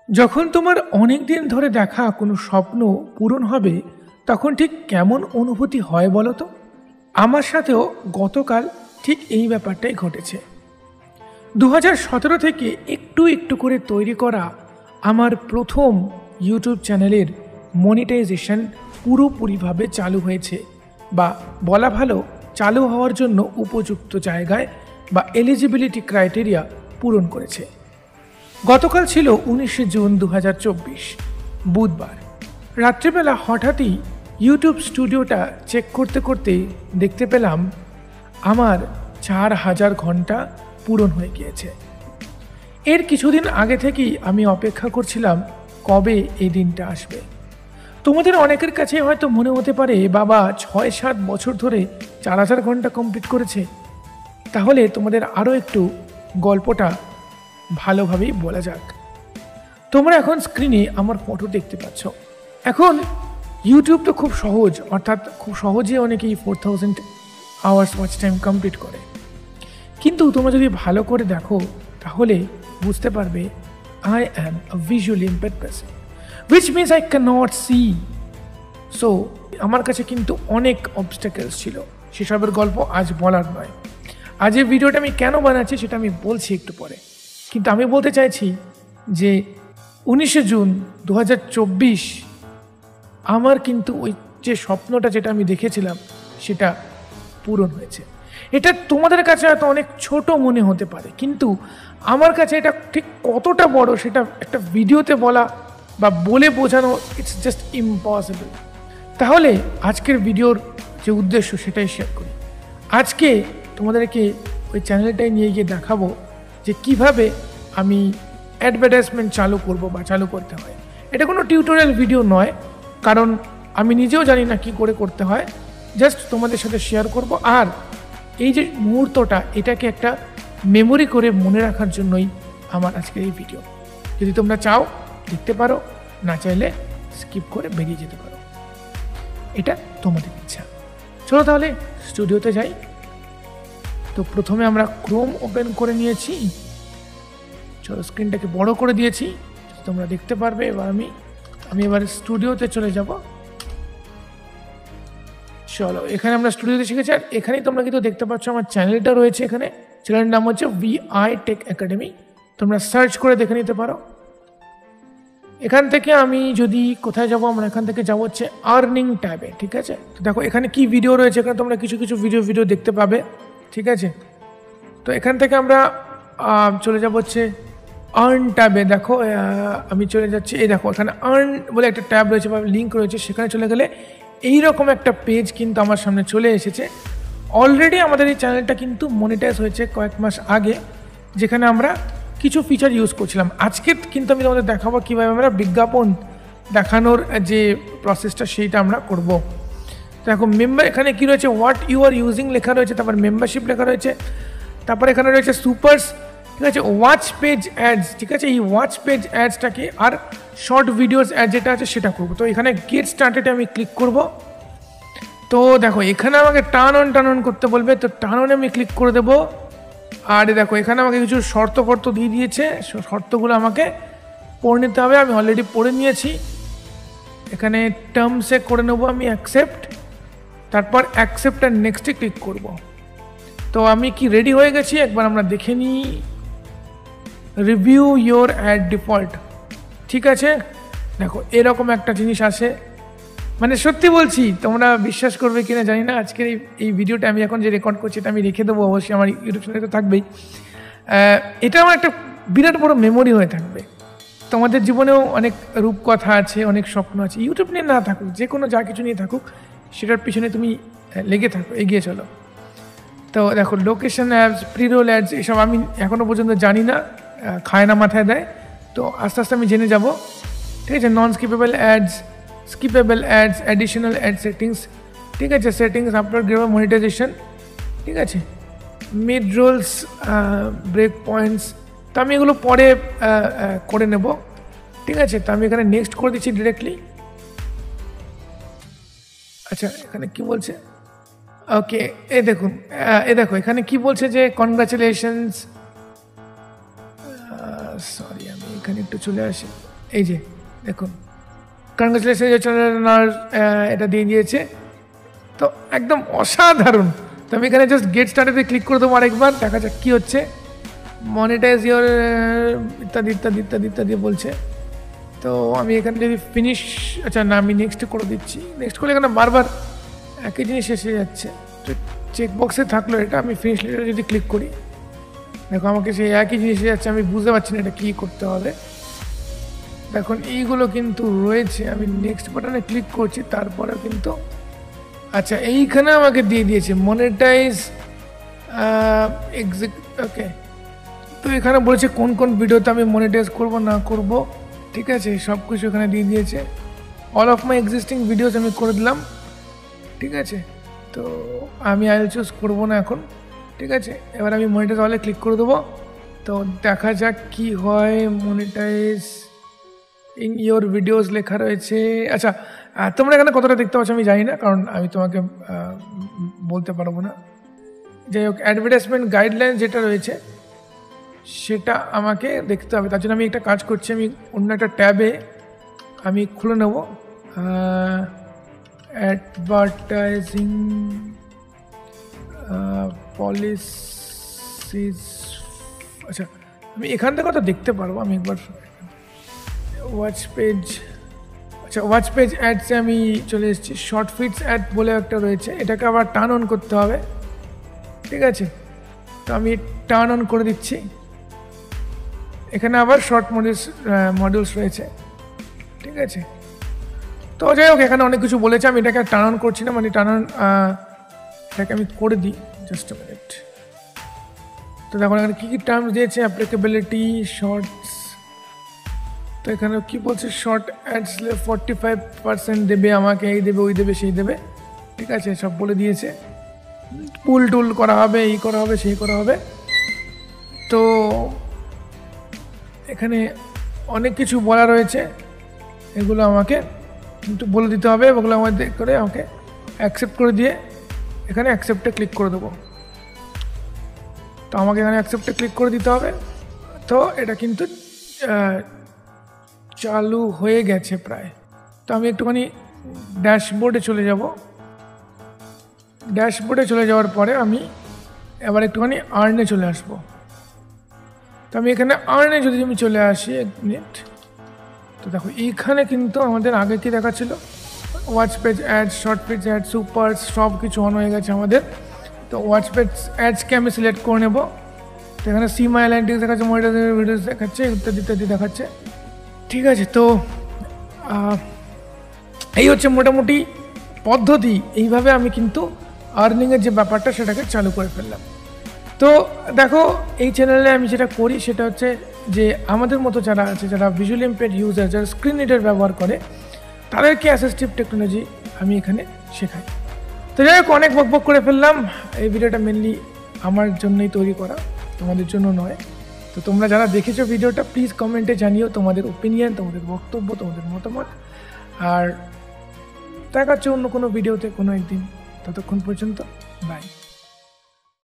যখন তোমার অনেক দিন ধরে দেখা কোনো স্বপ্ন পূরণ হবে তখন ঠিক কেমন অনুভূতি হয় বলো তো? আমার সাথেও গতকাল ঠিক এই ব্যাপারটাই ঘটেছে। 2017 থেকে একটু একটু করে তৈরি করা আমার প্রথম ইউটিউব চ্যানেলের মনিটাইজেশন পুরোপুরিভাবে চালু হয়েছে, বা বলা ভালো চালু হওয়ার জন্য উপযুক্ত জায়গায় বা এলিজিবিলিটি ক্রাইটেরিয়া পূরণ করেছে। গতকাল ছিল 19 জুন 2024 বুধবার। রাত্রিবেলা হঠাৎই ইউটিউব স্টুডিওটা চেক করতে করতে দেখতে পেলাম আমার 4000 ঘন্টা পূরণ হয়ে গিয়েছে। এর কিছুদিন আগে থেকেই আমি অপেক্ষা করছিলাম কবে এই দিনটা আসবে। তোমাদের অনেকের কাছে হয়তো মনে হতে পারে বাবা 6-7 বছর ধরে 4000 ঘন্টা কমপ্লিট করেছে। তাহলে তোমাদের আরও একটু গল্পটা ভালোভাবেই বলা যাক। তোমরা এখন স্ক্রিনে আমার ফটো দেখতে পাচ্ছ। এখন ইউটিউব তো খুব সহজ, অর্থাৎ খুব সহজে অনেকেই 4000 আওয়ার্স ওয়াচ টাইম কমপ্লিট করে। কিন্তু তোমরা যদি ভালো করে দেখো তাহলে বুঝতে পারবে I am a visually impaired person, which means I can not see. So আমার কাছে কিন্তু অনেক অবস্টাকেলস ছিল, সেসবের গল্প আজ বলার নয়। আজ এই ভিডিওটা আমি কেন বানাচ্ছি সেটা আমি বলছি একটু পরে। কিন্তু আমি বলতে চাইছি যে 19 জুন 2024 আমার কিন্তু ওই যে স্বপ্নটা যেটা আমি দেখেছিলাম সেটা পূরণ হয়েছে। এটা তোমাদের কাছে হয়তো অনেক ছোট মনে হতে পারে, কিন্তু আমার কাছে এটা ঠিক কতটা বড় সেটা একটা ভিডিওতে বলা বা বলে বোঝানো ইটস জাস্ট ইম্পসিবল। তাহলে আজকের ভিডিওর যে উদ্দেশ্য সেটাই শেয়ার করি। আজকে তোমাদেরকে ওই চ্যানেলটাই নিয়ে গিয়ে দেখাবো যে কিভাবে আমি অ্যাডভার্টাইজমেন্ট চালু করব বা চালু করতে হয়। এটা কোনো টিউটোরিয়াল ভিডিও নয়, কারণ আমি নিজেও জানি না কি করে করতে হয়। জাস্ট তোমাদের সাথে শেয়ার করব, আর এই যে মুহূর্তটা এটাকে একটা মেমোরি করে মনে রাখার জন্যই আমার আজকের এই ভিডিও। যদি তোমরা চাও দেখতে পারো, না চাইলে স্কিপ করে বেরিয়ে যেতে পারো, এটা তোমাদের ইচ্ছা। চলো তাহলে স্টুডিওতে যাই। তো প্রথমে আমরা ক্রোম ওপেন করে নিয়েছি। চলো স্ক্রিনটাকে বড় করে দিয়েছি, তোমরা দেখতে পারবে। এবার আমি এবার স্টুডিওতে চলে যাব। চলো এখানে আমরা স্টুডিওতে শিখেছি, আর এখানেই তোমরা কিন্তু দেখতে পাচ্ছ আমার চ্যানেলটা রয়েছে। এখানে চ্যানেলের নাম হচ্ছে VI টেক একাডেমি, তোমরা সার্চ করে দেখে নিতে পারো। এখান থেকে আমি যদি কোথায় যাব, আমরা এখান থেকে যাবো হচ্ছে আর্নিং ট্যাবে। ঠিক আছে, তো দেখো এখানে কি ভিডিও রয়েছে, এখানে তোমরা কিছু কিছু ভিডিও দেখতে পাবে। ঠিক আছে, তো এখান থেকে আমরা চলে যাব হচ্ছে আর্ন ট্যাবে। দেখো আমি চলে যাচ্ছি, এই দেখো এখানে আর্ন বলে একটা ট্যাব রয়েছে বা লিঙ্ক রয়েছে, সেখানে চলে গেলে এইরকম একটা পেজ কিন্তু আমার সামনে চলে এসেছে। অলরেডি আমাদের এই চ্যানেলটা কিন্তু মনিটাইজ হয়েছে কয়েক মাস আগে, যেখানে আমরা কিছু ফিচার ইউজ করছিলাম। আজকে কিন্তু আমি তোমাদের দেখাবো কীভাবে আমরা বিজ্ঞাপন দেখানোর যে প্রসেসটা সেইটা আমরা করব। দেখো মেম্বার, এখানে কি রয়েছে, হোয়াট ইউ আর ইউজিং লেখা রয়েছে, তারপর মেম্বারশিপ লেখা রয়েছে, তারপর এখানে রয়েছে সুপারস। ঠিক আছে, ওয়াচ পেজ অ্যাডস। ঠিক আছে, এই ওয়াচ পেজ অ্যাডসটাকে আর শর্ট ভিডিওস অ্যাড যেটা আছে সেটা করবো। তো এখানে গেট স্টার্টেডে আমি ক্লিক করব। তো দেখো এখানে আমাকে টার্ন অন করতে বলবে, তো টার্ন অনে আমি ক্লিক করে দেবো। আর দেখো এখানে আমাকে কিছু শর্ত দিয়ে দিয়েছে, শর্তগুলো আমাকে পড়ে নিতে হবে। আমি অলরেডি পড়ে নিয়েছি। এখানে টার্মসে করে নেবো আমি অ্যাকসেপ্ট, তারপর অ্যাকসেপ্ট আর নেক্সটে ক্লিক করব। তো আমি কি রেডি হয়ে গেছি, একবার আমরা দেখে নিই। Review your ad default. ঠিক আছে, দেখো এরকম একটা জিনিস আসে। মানে সত্যি বলছি, তোমরা বিশ্বাস করবে কিনা জানি না, আজকের এই ভিডিওটা আমি এখন যে রেকর্ড করছি এটা আমি রেখে দেবো অবশ্যই, আমার ইউটিউব চ্যানেলে তো থাকবেই। এটা আমার একটা বিরাট বড় মেমোরি হয়ে থাকবে। তোমাদের জীবনেও অনেক রূপকথা আছে, অনেক স্বপ্ন আছে, ইউটিউব নিয়ে না থাকুক, যে কোনো যা কিছু নিয়ে থাকুক সেটার পিছনে তুমি লেগে থাকো, এগিয়ে চলো। তো দেখো location ads, pre roll ads, এসব আমি এখনও পর্যন্ত জানি না, খায় না মাথায় দেয়। তো আস্তে আস্তে আমি জেনে যাব। ঠিক আছে, non skippable ads, skippable ads, additional ad settings. ঠিক আছে, সেটিংস, আপলোড, গ্রেভার, মনিটাইজেশন। ঠিক আছে, মিড রোলস, ব্রেক পয়েন্টস, তো আমি এগুলো পরে করে নেব। ঠিক আছে, তো আমি এখানে নেক্সট করে দিচ্ছি ডিরেক্টলি। আচ্ছা এখানে কি বলছে, ওকে দেখো এখানে কি বলছে যে কনগ্রাচুলেশনস। সরি আমি এখানে একটু চলে আসি। এই যে দেখুন, কংগ্রেচুলেশন এটা দিয়ে দিয়েছে। তো একদম অসাধারণ। তো আমি এখানে জাস্ট গেট স্টার্টেডে ক্লিক করে দেবো আরেকবার, দেখা যাক কী হচ্ছে। মনিটাইজ ইওর ইত্যাদি ইত্যাদি ইত্যাদি ইত্যাদি বলছে। তো আমি এখানে যদি ফিনিশ, আচ্ছা না, আমি নেক্সট করে দিচ্ছি। নেক্সট করলে এখানে বারবার একই জিনিস এসে যাচ্ছে। তো চেকবক্সে থাকলো এটা, আমি ফিনিশ লেটারে যদি ক্লিক করি, দেখো আমাকে সেই একই জিনিস যাচ্ছে। আমি বুঝতে পারছি না এটা কী করতে হবে। দেখুন এইগুলো কিন্তু রয়েছে। আমি নেক্সট বাটনে ক্লিক করছি, তারপরে কিন্তু আচ্ছা এইখানে আমাকে দিয়ে দিয়েছে মনিটাইজ ওকে। তো এখানে বলেছে কোন কোন ভিডিওতে আমি মনিটাইজ করব না করব, ঠিক আছে, সব কিছু এখানে দিয়ে দিয়েছে। All of my existing videos আমি করে দিলাম, ঠিক আছে। তো আমি আইল চুজ করবো না এখন, ঠিক আছে। এবার আমি মনিটাইজ অলে ক্লিক করে দেবো। তো দেখা যাক কি হয়। মনিটাইজ ইন ইয়োর ভিডিওস লেখা রয়েছে। আচ্ছা তোমরা এখানে কতটা দেখতে পাচ্ছ আমি জানি না, কারণ আমি তোমাকে বলতে পারবো না। যাই হোক, অ্যাডভার্টাইজমেন্ট গাইডলাইন যেটা রয়েছে সেটা আমাকে দেখতে হবে। তার জন্য আমি একটা কাজ করছি, আমি অন্য একটা ট্যাবে আমি খুলে নেব অ্যাডভার্টাইজিং পলিসিস। আচ্ছা আমি এখান থেকে তো দেখতে পারবো। আমি একবার ওয়াচ পেজ, আচ্ছা ওয়াচ পেজ অ্যাডসে আমি চলে এসেছি। শর্ট ফিটস অ্যাড বলে একটা রয়েছে, এটাকে আবার টার্ন অন করতে হবে, ঠিক আছে। তো আমি টার্ন অন করে দিচ্ছি। এখানে আবার শর্ট মডিউলস রয়েছে, ঠিক আছে। তো যাই হোক, এখানে অনেক কিছু বলেছে। আমি এটাকে টার্ন অন করছি না, মানে টার্ন অন এটাকে আমি করে দিই। Just a minute. তো দেখুন এখানে কী কী টার্মস দিয়েছে, অ্যাপ্লিকেবিলিটি, শর্টস। তো এখানে কী বলছে, শর্ট অ্যাডস 45% দেবে আমাকে, এই দেবে, ওই দেবে, সেই দেবে, ঠিক আছে, সব বলে দিয়েছে। পুল টুল করা হবে, এই করা হবে, সেই করা হবে। তো এখানে অনেক কিছু বলা রয়েছে, এগুলো আমাকে কিন্তু বলে দিতে হবে। ওগুলো আমাদের করে আমাকে অ্যাকসেপ্ট করে দিয়ে এখানে অ্যাকসেপ্টে ক্লিক করে দেবো। তো আমাকে এখানে অ্যাকসেপ্টে ক্লিক করে দিতে হবে। তো এটা কিন্তু চালু হয়ে গেছে প্রায়। তো আমি একটুখানি ড্যাশবোর্ডে চলে যাব। ড্যাশবোর্ডে চলে যাওয়ার পরে আমি এবার একটুখানি আর্নে চলে আসব। তো আমি এখানে আর্নে যদি আমি চলে আসি, এক মিনিট। তো দেখো এইখানে কিন্তু আমাদের আগে কি দেখাচ্ছিল, watch page ad, short page ad, super, সব কিছু অন হয়ে গেছে আমাদের। তো ওয়াচ পেজ অ্যাডসকে আমি সিলেক্ট করে নেব। তো এখানে সি মাই অ্যানালিটিক্স দেখাচ্ছে, মনিটাইজের ভিডিওস দেখাচ্ছে, ইত্যাদি ইত্যাদি দেখাচ্ছে, ঠিক আছে। তো এই হচ্ছে মোটামুটি পদ্ধতি। এইভাবে আমি কিন্তু আর্নিংয়ের যে ব্যাপারটা সেটাকে চালু করে ফেললাম। তো দেখো এই চ্যানেলে আমি যেটা করি সেটা হচ্ছে যে আমাদের মতো যারা আছে, যারা ভিজুয়াল ইম্পেয়ার্ড ইউজার, যারা স্ক্রিন রিডার ব্যবহার করে, তাদেরকে অ্যাসিস্টিভ টেকনোলজি আমি এখানে শেখাই। তো যাই হোক, অনেক বকবক করে ফেললাম। এই ভিডিওটা মেনলি আমার জন্যই তৈরি করা, তোমাদের জন্য নয়। তো তোমরা যারা দেখেছো ভিডিওটা, প্লিজ কমেন্টে জানিও তোমাদের ওপিনিয়ন, তোমাদের বক্তব্য, তোমাদের মতামত। আর দেখা হচ্ছে অন্য কোনো ভিডিওতে কোনো একদিন। ততক্ষণ পর্যন্ত বাই।